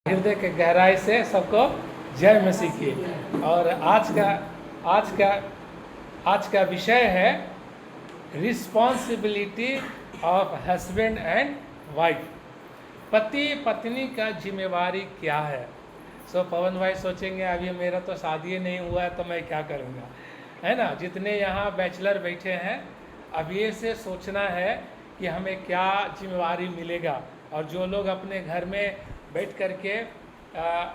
हृदय के गहराई से सबको जय मसीह की। और आज का विषय है responsibility of husband and wife. पति पत्नी का जिम्मेवारी क्या है। पवन भाई सोचेंगे अभी मेरा तो शादी नहीं हुआ है तो मैं क्या करूँगा, है ना। जितने यहाँ बैचलर बैठे हैं अब ये से सोचना है कि हमें क्या जिम्मेवारी मिलेगा। और जो लोग अपने घर में बैठ कर के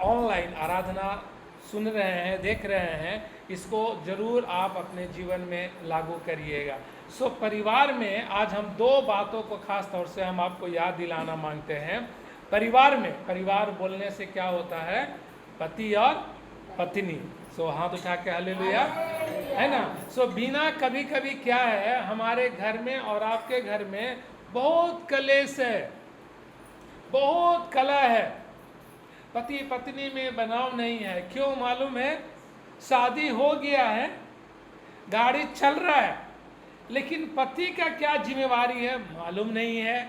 ऑनलाइन आराधना सुन रहे हैं, देख रहे हैं, इसको ज़रूर आप अपने जीवन में लागू करिएगा। परिवार में आज हम दो बातों को खास तौर से हम आपको याद दिलाना मांगते हैं। परिवार बोलने से क्या होता है, पति और पत्नी। हाथ उठा के हालेलुया, है ना। बिना कभी कभी क्या है, हमारे घर में और आपके घर में बहुत कलेश है, बहुत कला है, पति पत्नी में बनाव नहीं है। क्यों मालूम है, शादी हो गया है, गाड़ी चल रहा है, लेकिन पति का क्या जिम्मेवारी है मालूम नहीं है,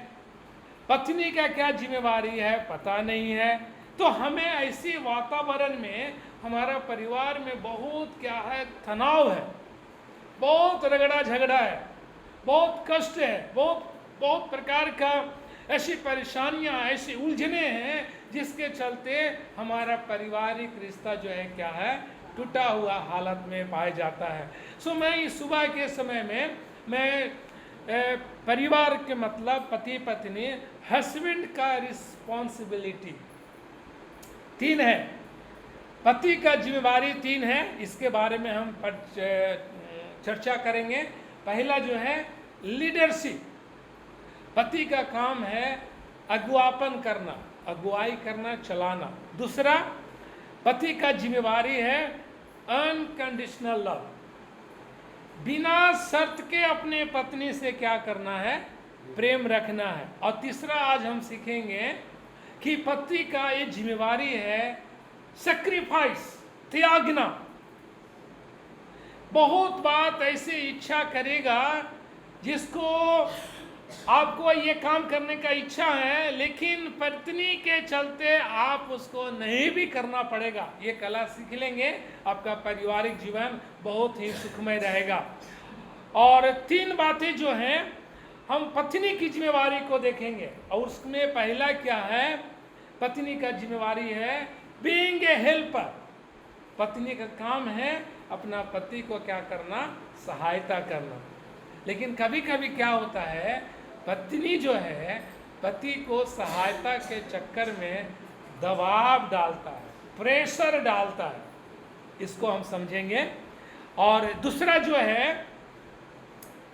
पत्नी का क्या जिम्मेवारी है पता नहीं है। तो हमें ऐसी वातावरण में हमारा परिवार में बहुत क्या है, तनाव है, बहुत रगड़ा झगड़ा है, बहुत कष्ट है, बहुत प्रकार का ऐसी परेशानियां, ऐसी उलझने हैं जिसके चलते हमारा पारिवारिक रिश्ता जो है क्या है, टूटा हुआ हालत में पाया जाता है। मैं इस सुबह के समय में परिवार के मतलब पति पत्नी, हस्बैंड का रिस्पॉन्सिबिलिटी 3 है, पति का जिम्मेवारी 3 है। इसके बारे में हम चर्चा करेंगे। पहला जो है लीडरशिप, पति का काम है अगुवापन करना, अगुवाई करना, चलाना। दूसरा, पति का जिम्मेवारी है अनकंडीशनल लव, बिना शर्त के अपने पत्नी से क्या करना है, प्रेम रखना है। और तीसरा आज हम सीखेंगे कि पति का ये जिम्मेवारी है सैक्रिफाइस, त्यागना। बहुत बात ऐसी इच्छा करेगा जिसको आपको ये काम करने का इच्छा है, लेकिन पत्नी के चलते आप उसको नहीं भी करना पड़ेगा। ये कला सीख लेंगे, आपका पारिवारिक जीवन बहुत ही सुखमय रहेगा। और 3 बातें जो हैं हम पत्नी की जिम्मेवारी को देखेंगे। और उसमें पहला क्या है, पत्नी का जिम्मेवारी है बीइंग ए हेल्पर। पत्नी का काम है अपना पति को क्या करना, सहायता करना। लेकिन कभी कभी क्या होता है, पत्नी जो है पति को सहायता के चक्कर में दबाव डालता है, प्रेशर डालता है, इसको हम समझेंगे। और दूसरा जो है,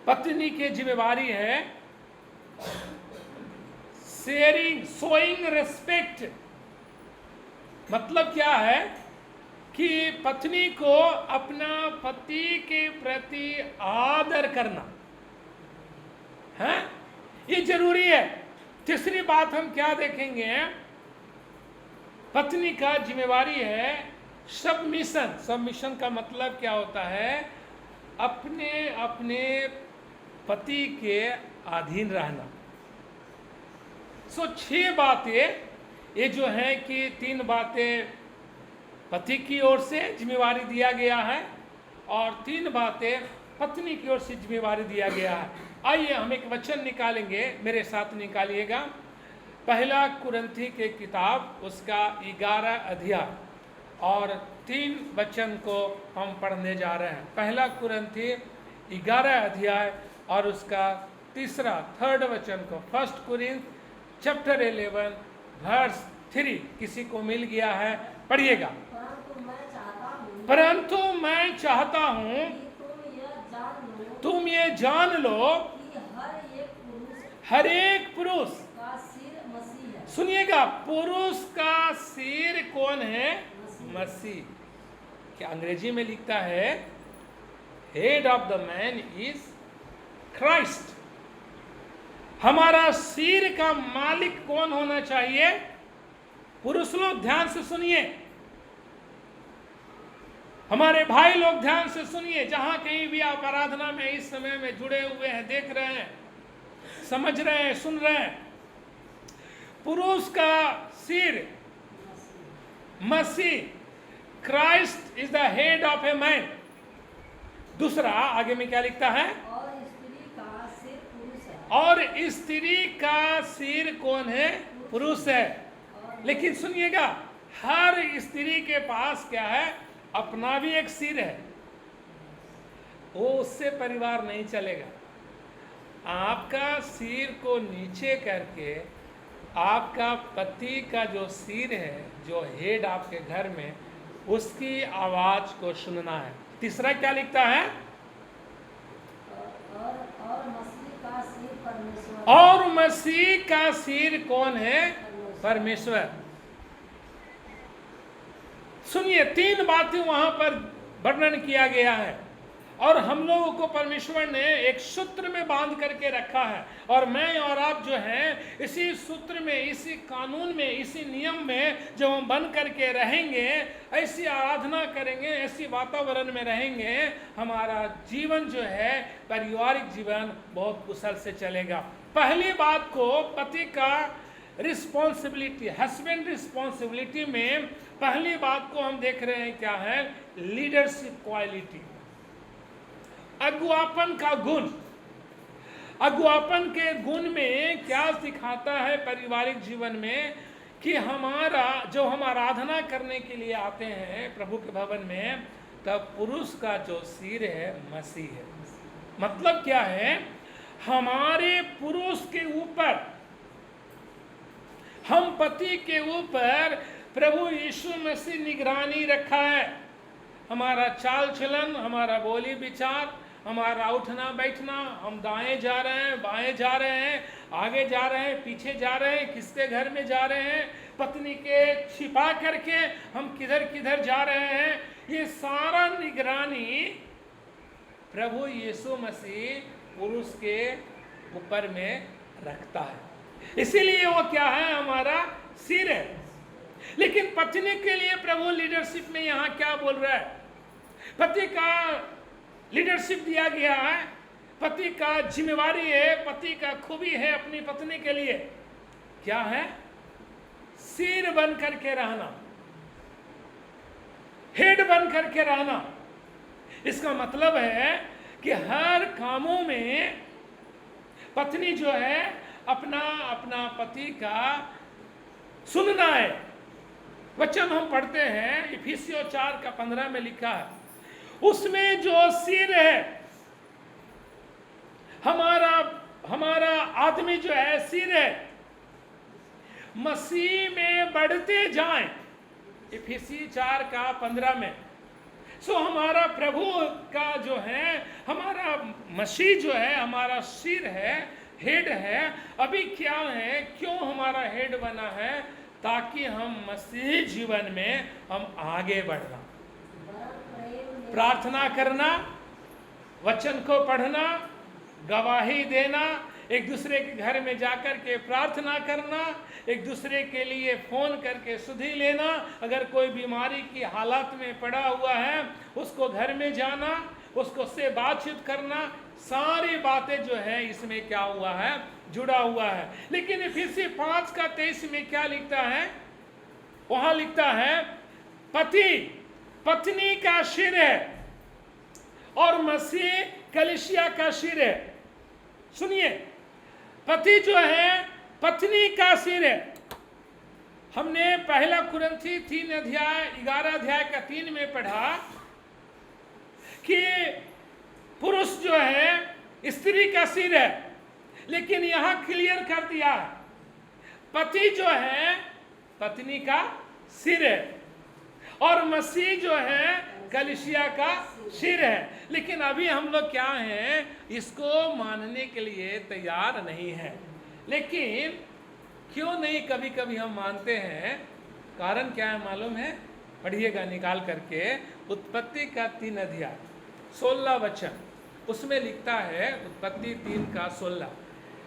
पत्नी की जिम्मेवारी है शोइंग रिस्पेक्ट। मतलब क्या है कि पत्नी को अपना पति के प्रति आदर करना है, ये जरूरी है। तीसरी बात हम क्या देखेंगे, पत्नी का जिम्मेवारी है सबमिशन। सबमिशन का मतलब क्या होता है, अपने अपने पति के अधीन रहना। 6 बातें ये जो है कि 3 बातें पति की ओर से जिम्मेवारी दिया गया है और 3 बातें पत्नी की ओर से जिम्मेवारी दिया गया है। आइए हम एक वचन निकालेंगे, मेरे साथ निकालिएगा। पहला कुरिन्थी के किताब उसका 11 अध्याय और 3 वचन को हम पढ़ने जा रहे हैं। पहला कुरिन्थी 11 अध्याय और उसका 3rd वचन को, 1 कुरिन्थ चैप्टर 11 वर्स 3। किसी को मिल गया है, पढ़िएगा। परंतु मैं चाहता हूं तुम ये जान लो, हर एक पुरुष, सुनिएगा, पुरुष का सिर कौन है, मसीह। क्या अंग्रेजी में लिखता है, head of the man is Christ. हमारा सिर का मालिक कौन होना चाहिए, पुरुष लोग ध्यान से सुनिए, हमारे भाई लोग ध्यान से सुनिए, जहां कहीं भी आप आराधना में इस समय में जुड़े हुए हैं, देख रहे हैं, समझ रहे हैं, सुन रहे हैं। पुरुष का सिर मसीह, Christ is the head of a man. दूसरा आगे में क्या लिखता है? और स्त्री का सिर पुरुष है। और स्त्री का सिर कौन है? पुरुष है। लेकिन सुनिएगा, हर स्त्री के पास क्या है? अपना भी एक सिर है। वो उससे परिवार नहीं चलेगा। आपका सिर को नीचे करके आपका पति का जो सिर है, जो हेड आपके घर में, उसकी आवाज को सुनना है। तीसरा क्या लिखता है? और मसीह का सिर परमेश्वर। और मसीह का सिर कौन है? परमेश्वर। सुनिए, तीन बातें वहां पर वर्णन किया गया है और हम लोगों को परमेश्वर ने एक सूत्र में बांध करके रखा है। और मैं और आप जो हैं, इसी सूत्र में, इसी कानून में, इसी नियम में जब हम बन करके रहेंगे, ऐसी आराधना करेंगे, ऐसी वातावरण में रहेंगे, हमारा जीवन जो है, पारिवारिक जीवन बहुत कुशल से चलेगा। पहली बात को पति का रिस्पॉन्सिबिलिटी, हस्बैंड रिस्पॉन्सिबिलिटी में पहली बात को हम देख रहे हैं क्या है? लीडरशिप क्वालिटी, अगुवापन का गुण। अगुवापन के गुण में क्या सिखाता है पारिवारिक जीवन में? कि हमारा जो हम आराधना करने के लिए आते हैं प्रभु के भवन में, तब पुरुष का जो सिर है मसीह है। मतलब क्या है? हमारे पुरुष के ऊपर, हम पति के ऊपर प्रभु यीशु मसीह निगरानी रखा है। हमारा चाल चलन, हमारा बोली विचार, हमारा उठना बैठना, हम दाएं जा रहे हैं, बाएं जा रहे हैं, आगे जा रहे हैं, पीछे जा रहे हैं, किसके घर में जा रहे हैं, पत्नी के छिपा करके हम किधर किधर जा रहे हैं, ये सारा निगरानी प्रभु यीशु मसीह पुरुष के ऊपर में रखता है। इसीलिए वो क्या है? हमारा सिर है। लेकिन पत्नी के लिए प्रभु लीडरशिप में यहाँ क्या बोल रहा है? पति का लीडरशिप दिया गया है, पति का जिम्मेवारी है, पति का खूबी है अपनी पत्नी के लिए। क्या है? सिर बन करके रहना, हेड बन करके रहना। इसका मतलब है कि हर कामों में पत्नी जो है अपना अपना पति का सुनना है। वचन हम पढ़ते हैं इफिसियों 4:15 में लिखा है, उसमें जो सिर है, हमारा आदमी जो है सिर है, मसीह में बढ़ते जाएं। इफिसी 4:15 में। सो हमारा प्रभु का जो है, हमारा मसीह जो है, हमारा सिर है, हेड है। अभी क्या है? क्यों हमारा हेड बना है? ताकि हम मसीह जीवन में हम आगे बढ़ना, प्रार्थना करना, वचन को पढ़ना, गवाही देना, एक दूसरे के घर में जाकर के प्रार्थना करना, एक दूसरे के लिए फोन करके सुधि लेना, अगर कोई बीमारी की हालत में पड़ा हुआ है उसको घर में जाना, उसको से बातचीत करना, सारी बातें जो है इसमें क्या हुआ है? जुड़ा हुआ है। लेकिन इफिसी 5:23 में क्या लिखता है? वहां लिखता है पति पत्नी का सिर है और मसीह कलीसिया का सिर है। सुनिए, पति जो है पत्नी का सिर है। हमने पहला कुरिन्थी 11 में पढ़ा कि पुरुष जो है स्त्री का सिर है, लेकिन यहां क्लियर कर दिया पति जो है पत्नी का सिर है और मसीह जो है कलीसिया का सिर है। लेकिन अभी हम लोग क्या हैं? इसको मानने के लिए तैयार नहीं है। लेकिन क्यों नहीं कभी कभी हम मानते हैं? कारण क्या है मालूम है? पढ़िएगा निकाल करके, उत्पत्ति का 3:16 वचन, उसमें लिखता है, उत्पत्ति 3:16,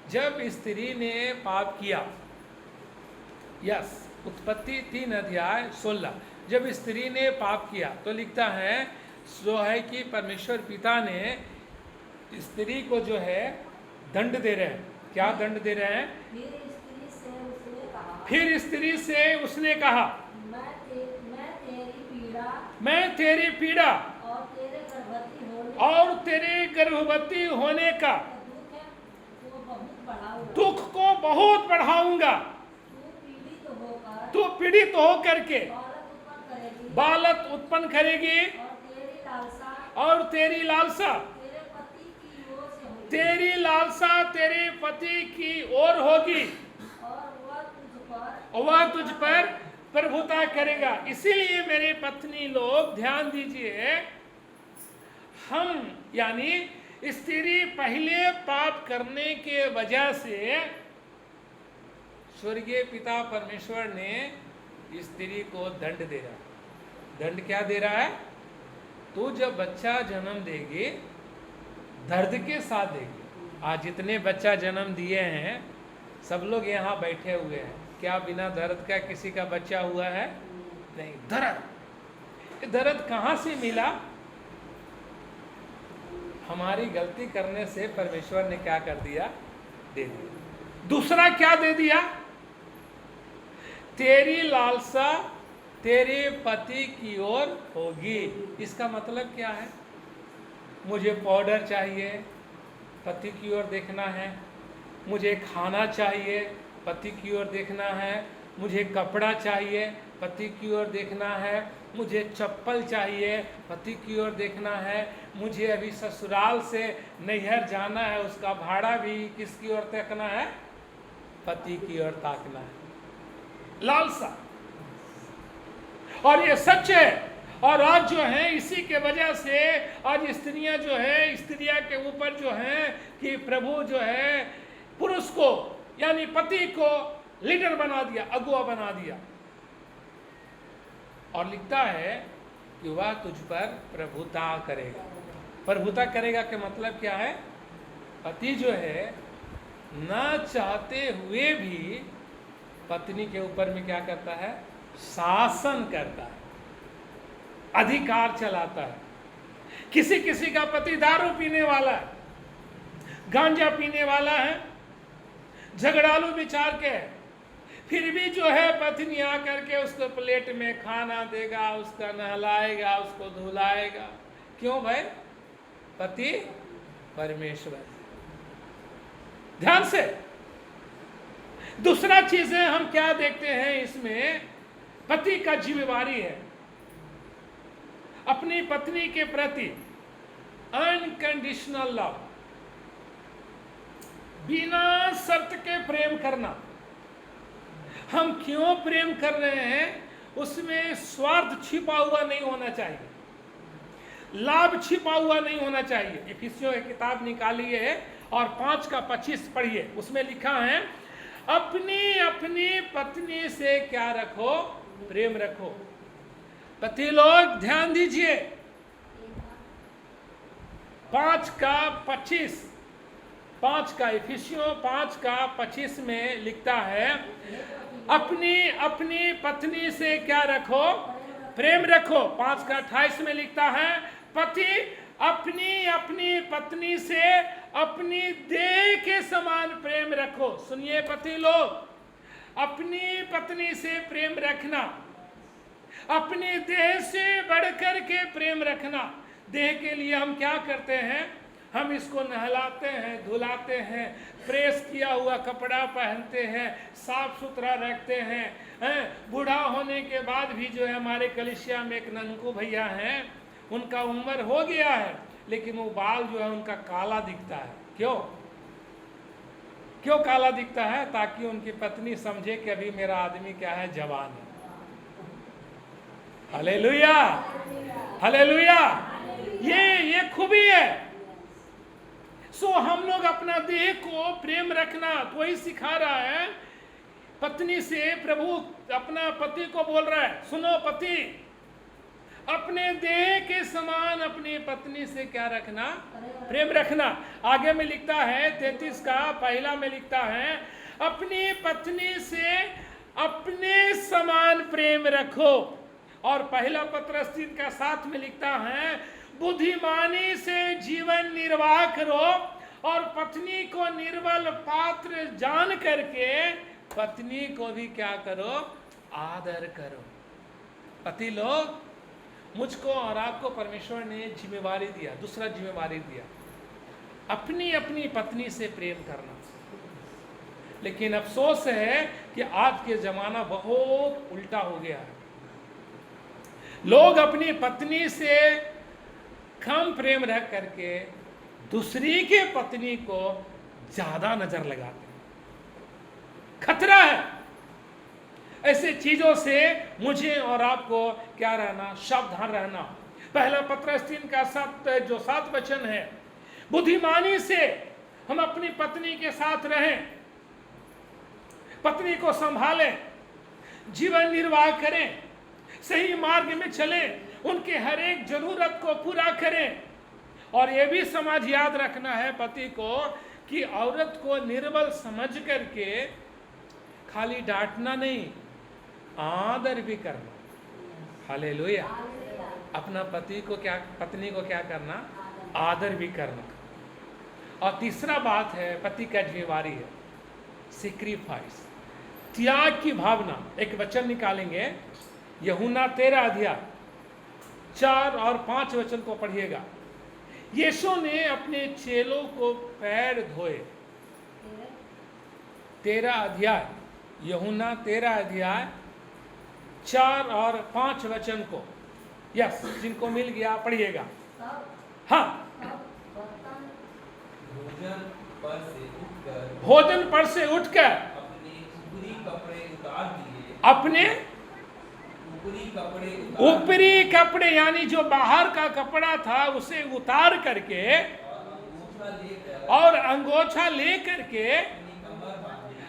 जब स्त्री ने पाप किया, उत्पत्ति 3:16, जब स्त्री ने पाप किया तो लिखता है जो है कि परमेश्वर पिता ने स्त्री को जो है दंड दे रहे हैं। क्या दंड दे रहे हैं? फिर स्त्री से उसने कहा मैं तेरी पीड़ा और तेरे गर्भवती होने और तेरे गर्भवती होने का दुख को बहुत बढ़ाऊंगा। तू पीड़ित होकर के बालक उत्पन्न करेगी और तेरी लालसा तेरी लालसा तेरे पति की ओर होगी और वह तुझ पर प्रभुता करेगा। इसीलिए मेरे पत्नी लोग ध्यान दीजिए, हम यानी स्त्री पहले पाप करने के वजह से स्वर्गीय पिता परमेश्वर ने स्त्री को दंड दे रहा है। दंड क्या दे रहा है? तू जब बच्चा जन्म देगी दर्द के साथ देगी। आज जितने बच्चा जन्म दिए हैं सब लोग यहाँ बैठे हुए हैं, क्या बिना दर्द का किसी का बच्चा हुआ है? नहीं। दर्द, दर्द कहाँ से मिला? हमारी गलती करने से परमेश्वर ने क्या कर दिया? दे दिया। दूसरा क्या दे दिया? तेरी लालसा तेरे पति की ओर होगी। इसका मतलब क्या है? मुझे पाउडर चाहिए, पति की ओर देखना है। मुझे खाना चाहिए, पति की ओर देखना है। मुझे कपड़ा चाहिए, पति की ओर देखना है। मुझे चप्पल चाहिए, पति की ओर देखना है। मुझे अभी ससुराल से नैहर जाना है, उसका भाड़ा भी किसकी ओर देखना है? पति की ओर ताकना है। लालसा। और ये सच है। और आज जो है इसी के वजह से आज स्त्रियां जो है, स्त्रियां के ऊपर जो है कि प्रभु जो है पुरुष को यानी पति को लीडर बना दिया, अगुआ बना दिया। और लिखता है कि वह तुझ पर प्रभुता करेगा। प्रभुता करेगा के मतलब क्या है? पति जो है ना चाहते हुए भी पत्नी के ऊपर में क्या करता है? शासन करता है, अधिकार चलाता है। किसी किसी का पति दारू पीने वाला है, गांजा पीने वाला है, झगड़ालू विचार के है, फिर भी जो है पत्नी आकर के उसको प्लेट में खाना देगा, उसका नहलाएगा, उसको धुलाएगा। क्यों भाई? पति परमेश्वर। ध्यान से। दूसरा चीज है, हम क्या देखते हैं इसमें? पति का जिम्मेवारी है अपनी पत्नी के प्रति अनकंडीशनल लव, बिना शर्त के प्रेम करना। हम क्यों प्रेम कर रहे हैं? उसमें स्वार्थ छिपा हुआ नहीं होना चाहिए, लाभ छिपा हुआ नहीं होना चाहिए। इफिसियों की किताब निकालिए और 5:25 पढ़िए। उसमें लिखा है, अपनी अपनी पत्नी से क्या रखो? प्रेम रखो। पति लोग ध्यान दीजिए, 5:25 इफिसियों 5:25 में लिखता है, अपनी अपनी पत्नी से क्या रखो? प्रेम रखो। 5:28 में लिखता है, पति अपनी अपनी पत्नी से अपनी देह के समान प्रेम रखो। सुनिए पति लोग, अपनी पत्नी से प्रेम रखना, अपनी देह से बढ़कर के प्रेम रखना। देह के लिए हम क्या करते हैं? हम इसको नहलाते हैं, धुलाते हैं, प्रेस किया हुआ कपड़ा पहनते हैं, साफ सुथरा रखते हैं। बूढ़ा होने के बाद भी जो है, हमारे कलिसिया में एक ननकू भैया हैं, उनका उम्र हो गया है लेकिन वो बाल जो है उनका काला दिखता है। क्यों काला दिखता है? ताकि उनकी पत्नी समझे कि अभी मेरा आदमी क्या है? जवान है। Hallelujah, hallelujah. ये खूबी है। सो हम लोग अपना देह को प्रेम रखना, तो वही सिखा रहा है पत्नी से। प्रभु अपना पति को बोल रहा है, सुनो पति, अपने देह के समान अपनी पत्नी से क्या रखना? प्रेम रखना। आगे में लिखता है 33:1 में लिखता है, अपनी पत्नी से अपने समान प्रेम रखो। और 1 पत्रस 3:7 में लिखता है, बुद्धिमानी से जीवन निर्वाह करो और पत्नी को निर्बल पात्र जान करके पत्नी को भी क्या करो? आदर करो। पति लोग मुझको और आपको परमेश्वर ने जिम्मेवारी दिया, दूसरा जिम्मेवारी दिया, अपनी अपनी पत्नी से प्रेम करना। लेकिन अफसोस है कि आज के ज़माना बहुत उल्टा हो गया है। लोग अपनी पत्नी से कम प्रेम रख करके दूसरी के पत्नी को ज़्यादा नज़र लगाते हैं। खतरा है। ऐसे चीज़ों से मुझे और आपको क्या रहना, सावधान रहना। पहला पत्रस 3 का 7 वचन है, बुद्धिमानी से हम अपनी पत्नी के साथ रहें, पत्नी को संभालें, जीवन निर्वाह करें, सही मार्ग में चलें, उनके हर एक जरूरत को पूरा करें। और यह भी समझ याद रखना है पति को कि औरत को निर्बल समझ करके खाली डांटना नहीं, आदर भी करना। हालेलुया। अपना पत्नी को क्या करना, आदर भी करना। और तीसरा बात है, पति का जिम्मेवारी है सेक्रीफाइस, त्याग की भावना। एक वचन निकालेंगे, यूहन्ना 13 अध्याय 4 और 5 वचन को पढ़िएगा। यीशु ने अपने चेलों को पैर धोए। 13 अध्याय, यूहन्ना 13 अध्याय 4 और 5 वचन को, यस, जिनको मिल गया पढ़िएगा। हाँ, भोजन पर से उठकर अपने ऊपरी कपड़े यानी जो बाहर का कपड़ा था उसे उतार करके और अंगोछा ले करके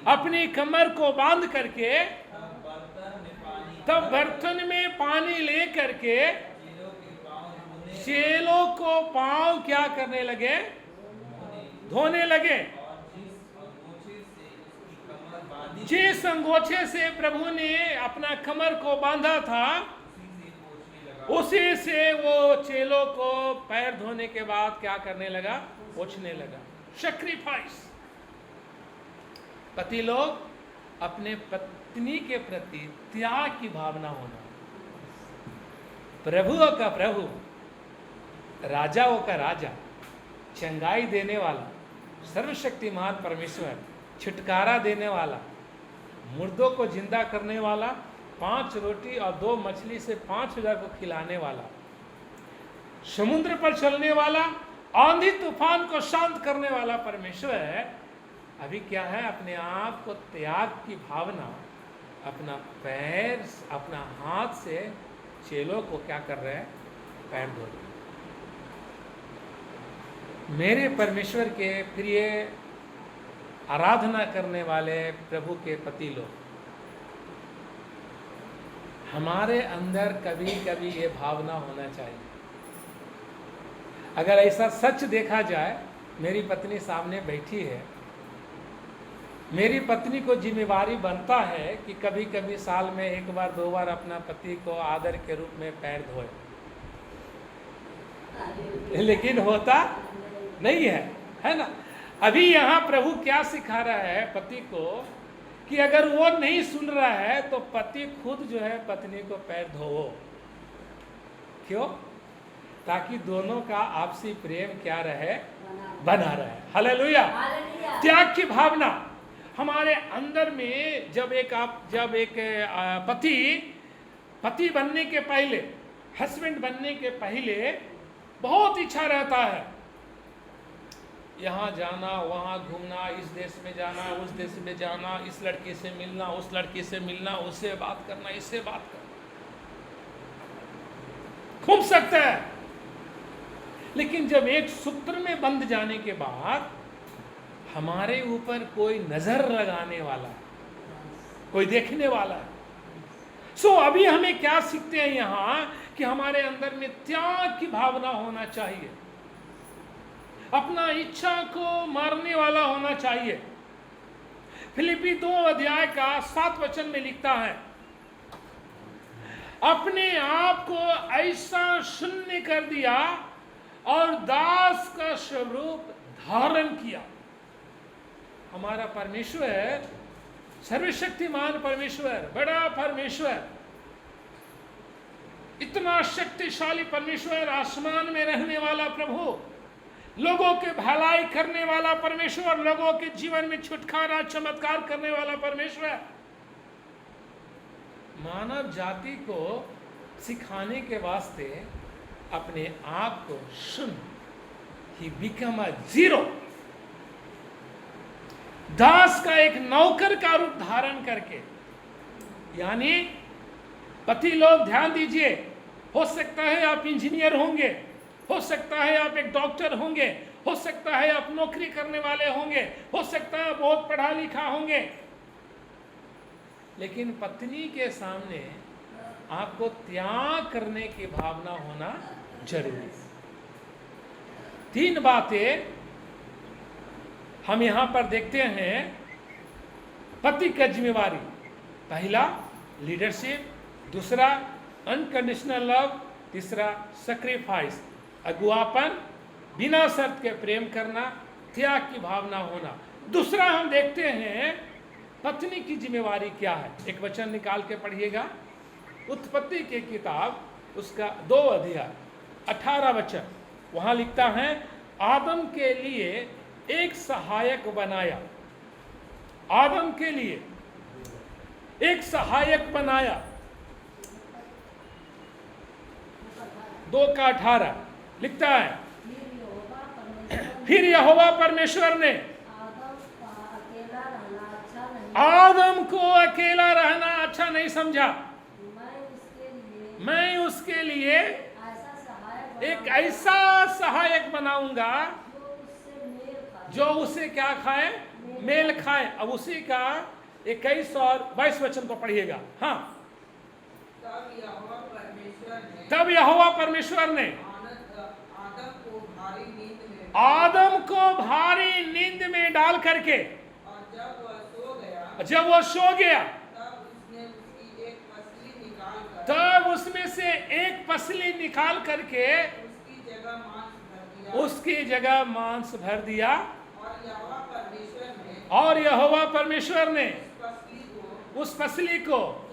अपनी कमर को बांध करके तब बर्तन में पानी ले करके चेलों को पांव क्या करने लगे, धोने लगे। जिस अंगोछे से प्रभु ने अपना कमर को बांधा था उसी से वो चेलों को पैर धोने के बाद क्या करने लगा, पोंछने लगा। सैक्रिफाइस। पति लोग अपने पत्नी के प्रति त्याग की भावना होना। प्रभुओं का प्रभु, राजाओं का राजा, चंगाई देने वाला, सर्वशक्तिमान परमेश्वर, छुटकारा देने वाला, मुर्दों को जिंदा करने वाला, 5 रोटी और 2 मछली से 5000 को खिलाने वाला, समुद्र पर चलने वाला, आंधी तूफान को शांत करने वाला परमेश्वर है। अभी क्या है, अपने आप को त्याग की भावना, अपना पैर, अपना हाथ से चेलों को क्या कर रहे हैं, पैर धो रहे। मेरे परमेश्वर के प्रिय आराधना करने वाले प्रभु के पति लोग, हमारे अंदर कभी कभी ये भावना होना चाहिए। अगर ऐसा सच देखा जाए, मेरी पत्नी सामने बैठी है, मेरी पत्नी को जिम्मेवारी बनता है कि कभी कभी साल में 1 बार 2 बार अपना पति को आदर के रूप में पैर धोए, लेकिन होता नहीं है ना। अभी यहाँ प्रभु क्या सिखा रहा है पति को कि अगर वो नहीं सुन रहा है तो पति खुद जो है पत्नी को पैर धोवो। क्यों? ताकि दोनों का आपसी प्रेम क्या रहे, बना रहे। हालेलुया। त्याग की भावना हमारे अंदर में जब एक पति बनने के पहले, हस्बैंड बनने के पहले बहुत इच्छा रहता है, यहाँ जाना, वहाँ घूमना, इस देश में जाना, उस देश में जाना, इस लड़की से मिलना, उस लड़की से मिलना, उससे बात करना, इससे बात करना, घूम सकता है। लेकिन जब एक सूत्र में बंध जाने के बाद हमारे ऊपर कोई नजर लगाने वाला, कोई देखने वाला है। अभी हमें क्या सीखते हैं यहाँ कि हमारे अंदर में त्याग की भावना होना चाहिए, अपना इच्छा को मारने वाला होना चाहिए। फिलिपी 2 अध्याय का 7 वचन में लिखता है, अपने आप को ऐसा शून्य कर दिया और दास का स्वरूप धारण किया। हमारा परमेश्वर, सर्वशक्तिमान परमेश्वर, बड़ा परमेश्वर, इतना शक्तिशाली परमेश्वर, आसमान में रहने वाला प्रभु, लोगों के भलाई करने वाला परमेश्वर, लोगों के जीवन में छुटकारा चमत्कार करने वाला परमेश्वर, मानव जाति को सिखाने के वास्ते अपने आप को शून्य, ही बिकम अ जीरो, दास का एक नौकर का रूप धारण करके, यानी पति लोग ध्यान दीजिए, हो सकता है आप इंजीनियर होंगे, हो सकता है आप एक डॉक्टर होंगे, हो सकता है आप नौकरी करने वाले होंगे, हो सकता है बहुत पढ़ा लिखा होंगे, लेकिन पत्नी के सामने आपको त्याग करने की भावना होना जरूरी है। 3 बातें हम यहां पर देखते हैं पति का जिम्मेवारी। पहला लीडरशिप, दूसरा अनकंडीशनल लव, तीसरा सैक्रिफाइस, अगुवापन, बिना शर्त के प्रेम करना, त्याग की भावना होना। दूसरा हम देखते हैं पत्नी की जिम्मेवारी क्या है। एक वचन निकाल के पढ़िएगा, उत्पत्ति की किताब उसका 2 अध्याय 18 वचन। वहां लिखता है, आदम के लिए एक सहायक बनाया, आदम के लिए एक सहायक बनाया। 2:18 लिखता है, फिर यहोवा परमेश्वर ने आदम को अकेला रहना अच्छा नहीं समझा, मैं उसके लिए एक ऐसा सहायक बनाऊंगा जो उसे क्या खाए, मेल खाए। अब उसी का 21 और 22 वचन को पढ़िएगा। हाँ, तब यहोवा परमेश्वर ने आदम को भारी नींद में डाल करके, जब वह सो गया, तब उसमें से एक पसली निकाल करके उसकी जगह मांस भर दिया, और यहोवा परमेश्वर ने उस पसली को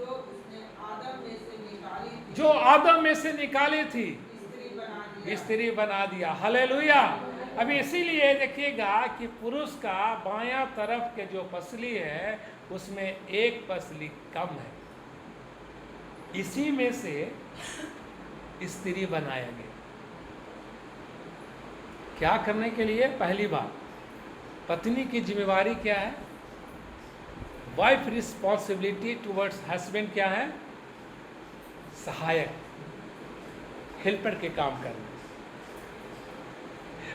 जो आदम में से निकाली थी स्त्री बना दिया। हालेलुया। अभी इसीलिए देखिएगा कि पुरुष का बायां तरफ के जो पसली है उसमें एक पसली कम है, इसी में से स्त्री बनाया गया। क्या करने के लिए? पहली बात, पत्नी की जिम्मेवारी क्या है? वाइफ रिस्पॉन्सिबिलिटी टुवर्ड्स हस्बैंड क्या है? सहायक, हेल्पर के काम करना।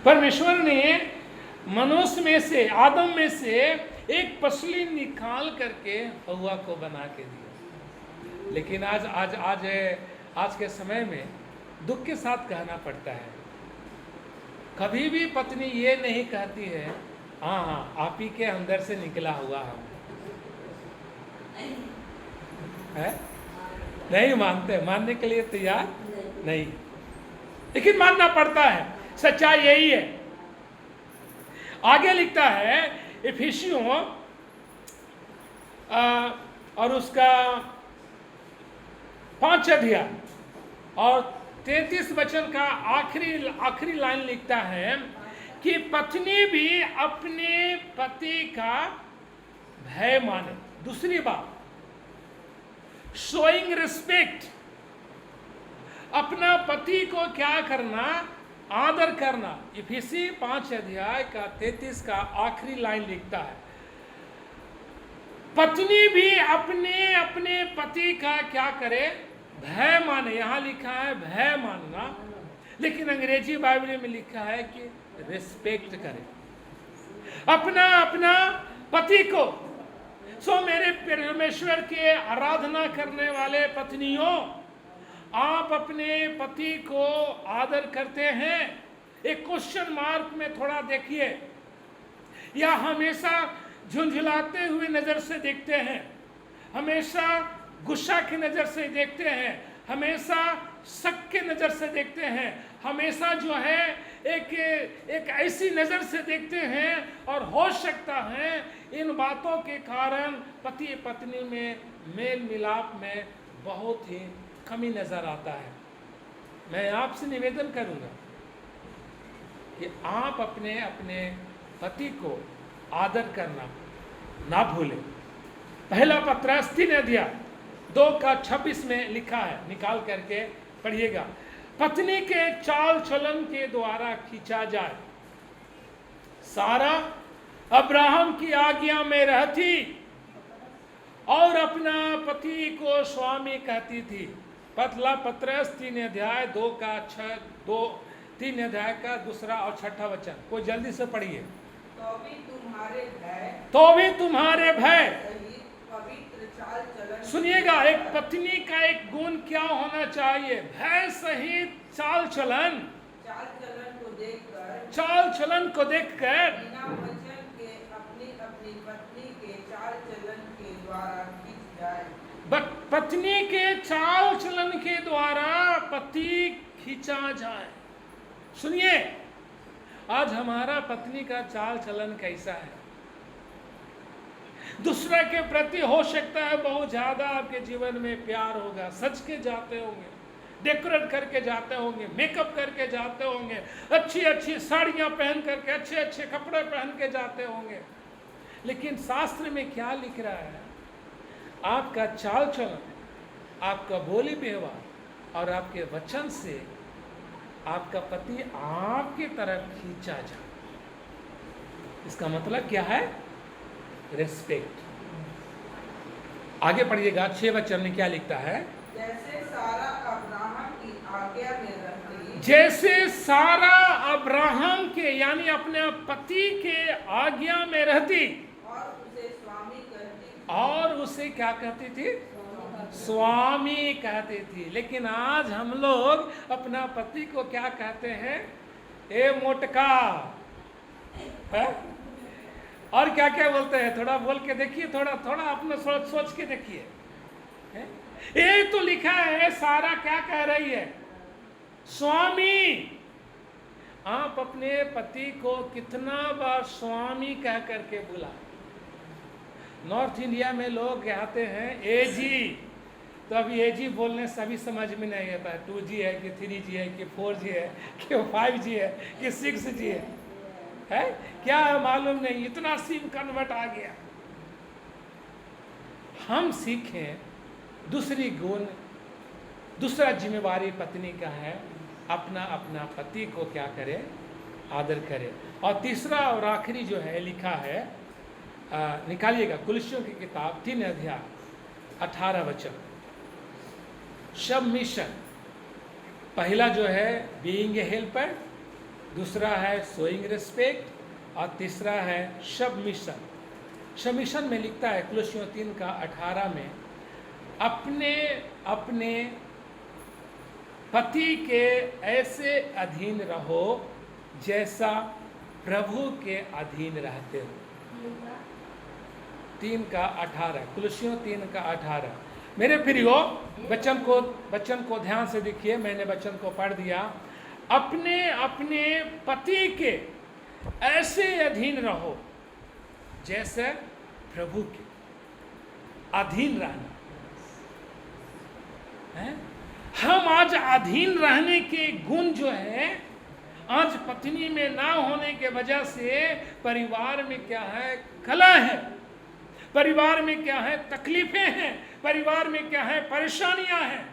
परमेश्वर ने मनुष्य में से, आदम में से एक पसली निकाल करके हव्वा को बना के दिया। लेकिन आज के समय में दुख के साथ कहना पड़ता है, कभी भी पत्नी ये नहीं कहती है, हाँ आप ही के अंदर से निकला हुआ हम है, नहीं मानते, मानने के लिए तैयार नहीं, लेकिन मानना पड़ता है। सच्चाई यही है। आगे लिखता है इफिसियों और उसका 5 अध्याय और 33 वचन का आखिरी लाइन लिखता है कि पत्नी भी अपने पति का भय माने। दूसरी बात, शोइंग रिस्पेक्ट, अपना पति को क्या करना? आदर करना। इफिसी 5 अध्याय का 33 का आखिरी लाइन लिखता है, पत्नी भी अपने पति का क्या करे? भय माने। यहां लिखा है भय मानना, लेकिन अंग्रेजी बाइबल में लिखा है कि रिस्पेक्ट करे अपना पति को। सो मेरे परमेश्वर के आराधना करने वाले पत्नियों, आप अपने पति को आदर करते हैं? एक क्वेश्चन मार्क में थोड़ा देखिए, या हमेशा झुंझुलाते हुए नजर से देखते हैं, हमेशा गुस्सा की नजर से देखते हैं, हमेशा शक के नजर से देखते हैं, हमेशा जो है एक ऐसी नजर से देखते हैं। और हो सकता है इन बातों के कारण पति पत्नी में मेल मिलाप में बहुत ही कमी नजर आता है। मैं आपसे निवेदन करूंगा कि आप अपने अपने पति को आदर करना ना भूलें। पहला पत्रस 3 अध्याय 2:26 में लिखा है, निकाल करके पढ़िएगा। पत्नी के चाल चलन के द्वारा खींचा जाए। सारा अब्राहम की आज्ञा में रहती और अपना पति को स्वामी कहती थी। पतला पत्रस 3 अध्याय 3 अध्याय का 2 और 6 वचन, कोई जल्दी से पढ़िए। तो भी तुम्हारे भय सहित पवित्र चाल चलन। सुनिएगा, एक पत्नी का एक गुण क्या होना चाहिए? भय सहित चाल चलन को देखकर बिना वचन के अपनी अपनी पत्नी के चाल चलन के द्वारा खींच जाए। पत्नी के चाल चलन के द्वारा पति खींचा जाए। सुनिए, आज हमारा पत्नी का चाल चलन कैसा है? दूसरे के प्रति हो सकता है बहुत ज्यादा आपके जीवन में प्यार होगा, सज के जाते होंगे, डेकोरेट करके जाते होंगे, मेकअप करके जाते होंगे, अच्छी अच्छी साड़ियां पहन करके, अच्छे अच्छे कपड़े पहन के जाते होंगे, लेकिन शास्त्र में क्या लिख रहा है? आपका चाल चलन, आपका बोली व्यवहार और आपके वचन से आपका पति आपकी तरफ खींचा जाए। इसका मतलब क्या है? रिस्पेक्ट। आगे पढ़िएगा, 6 वचन में क्या लिखता है? जैसे सारा अब्राहम की आज्ञा में रहती, जैसे सारा अब्राहम के यानी अपने पति के आज्ञा में रहती और उसे स्वामी करती, और उसे क्या कहती थी? स्वामी कहती थी। लेकिन आज हम लोग अपना पति को क्या कहते हैं? ए मोटका है? और क्या क्या बोलते हैं? थोड़ा बोल के देखिए, थोड़ा थोड़ा अपने सोच के देखिए। ये तो लिखा है, सारा क्या कह रही है? स्वामी। आप अपने पति को कितना बार स्वामी कह करके बुला? नॉर्थ इंडिया में लोग कहते हैं ए जी, तो अभी ए जी बोलने से अभी समझ में नहीं आता है 2G है कि 3G है कि 4G है कि 5G है कि 6G है क्या है मालूम नहीं, इतना सिम कन्वर्ट आ गया। हम सीखें दूसरी गुण, दूसरा जिम्मेवारी पत्नी का है, अपना अपना पति को क्या करे? आदर करे। और तीसरा और आखिरी जो है लिखा है, निकालिएगा, कुलस्तियों की किताब 3 अध्याय 18 वचन। सबमिशन, पहला जो है बीइंग ए हेल्पर, दूसरा है शोइंग रिस्पेक्ट और तीसरा है सबमिशन। सबमिशन में लिखता है कुलस्तियों 3:18 में, अपने अपने पति के ऐसे अधीन रहो जैसा प्रभु के अधीन रहते हो। 3:18, कुलस्तियों 3:18। मेरे प्रियो, वचन को ध्यान से देखिए, मैंने वचन को पढ़ दिया। अपने अपने पति के ऐसे अधीन रहो जैसे प्रभु के अधीन रहना है। हम आज अधीन रहने के गुण जो है आज पत्नी में ना होने के वजह से परिवार में क्या है? कलह है, परिवार में क्या है? तकलीफें हैं, परिवार में क्या है? परेशानियां हैं,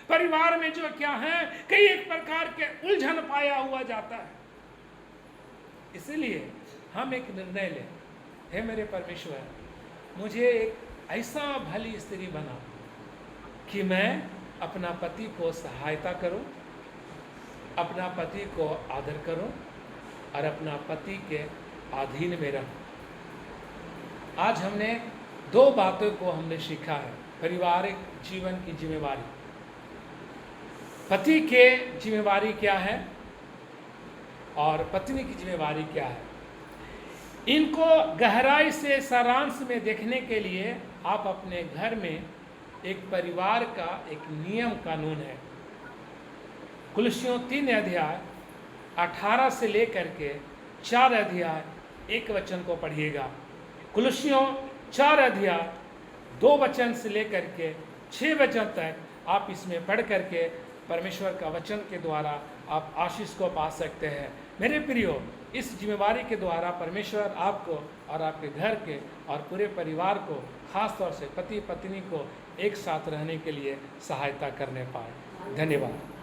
परिवार में जो क्या है? कई एक प्रकार के उलझन पाया हुआ जाता है। इसलिए हम एक निर्णय लें, हे मेरे परमेश्वर, मुझे एक ऐसा भली स्त्री बना कि मैं अपना पति को सहायता करूं, अपना पति को आदर करूं और अपना पति के अधीन में रहूं। आज हमने 2 बातों को हमने सीखा है। पारिवारिक जीवन की जिम्मेवारी, पति के जिम्मेवारी क्या है और पत्नी की जिम्मेवारी क्या है। इनको गहराई से सारांश में देखने के लिए आप अपने घर में एक परिवार का एक नियम कानून है। कुलस्तियों 3 अध्याय 18 से लेकर के 4 अध्याय 1 वचन को पढ़िएगा। कुलस्तियों 4 अध्याय 2 वचन से लेकर के 6 वचन तक आप इसमें पढ़ करके परमेश्वर का वचन के द्वारा आप आशीष को पा सकते हैं। मेरे प्रियो, इस जिम्मेवारी के द्वारा परमेश्वर आपको और आपके घर के और पूरे परिवार को, खास तौर से पति पत्नी को एक साथ रहने के लिए सहायता करने पाए। धन्यवाद।